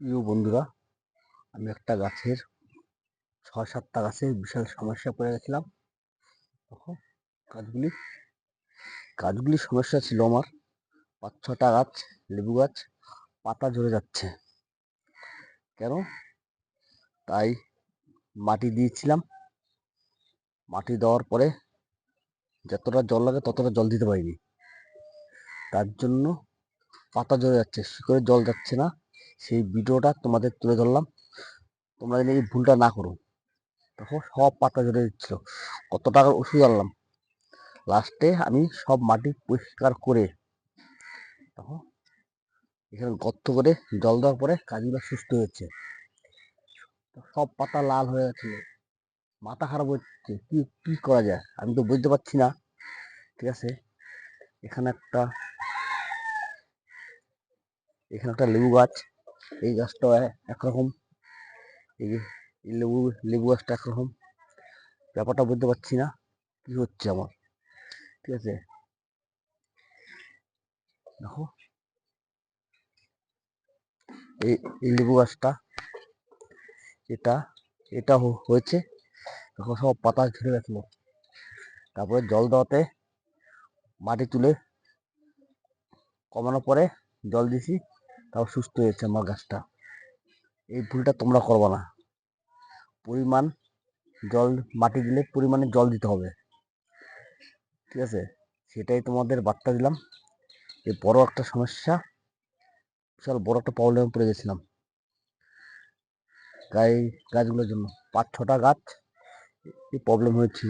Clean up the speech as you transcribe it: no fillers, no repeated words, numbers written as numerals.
প্রিয় বন্ধুরা, আমি একটা গাছের ৬-৭টা গাছের বিশাল সমস্যায় পড়ে গেছিলাম। তখন গাছগুলি গাছগুলির সমস্যা ছিল আমার ৫-৬টা গাছ, লেবু গাছ পাতা ঝরে যাচ্ছে। কেন? তাই মাটি দিয়েছিলাম। মাটি দেওয়ার পরে যতটা জল লাগে ততটা জল দিতে পারিনি। তার জন্য পাতা ঝরে যাচ্ছে, শিকড়ে জল যাচ্ছে না। সেই ভিডিওটা তোমাদের তুলে ধরলাম। তোমরা যেন এই ভুলটা না করো। দেখো সব পাতা ঝরে যাচ্ছিল। কত টাকার ওষুধ আনলাম। লাস্টে আমি সব মাটি পরিষ্কার করে তখন এখানে গর্ত করে জল দেওয়ার পরে গাছগুলো সুস্থ হয়েছে। সব পাতা লাল হয়ে গেছিল, মাথা খারাপ হচ্ছে। কি কি করা যায় আমি তো বুঝতে পারছি না। ঠিক আছে, এখানে একটা লেবু গাছ। এই গাছটা একরকম, এই যে এই লেবু গাছটা একরকম। ব্যাপারটা বুঝতে পারছি না কি হচ্ছে আমার। ঠিক আছে, দেখো এই এই লেবু গাছটা, এটা এটা হয়েছে। দেখো সব পাতা ঝরে গেছিল। তারপরে জল দেওয়াতে মাটি তুলে কমানোর পরে জল দিছি, তাও সুস্থ হয়েছে আমার গাছটা। এই ভুলটা তোমরা করবা না। পরিমাণ জল, মাটি দিলে পরিমাণে জল দিতে হবে। ঠিক আছে, সেটাই তোমাদের বার্তা দিলাম। এই বড় একটা সমস্যা, বিশাল বড় একটা প্রবলেমে পড়ে গেছিলাম গাছগুলোর জন্য। ৫-৬টা গাছ এই প্রবলেম হয়েছিল।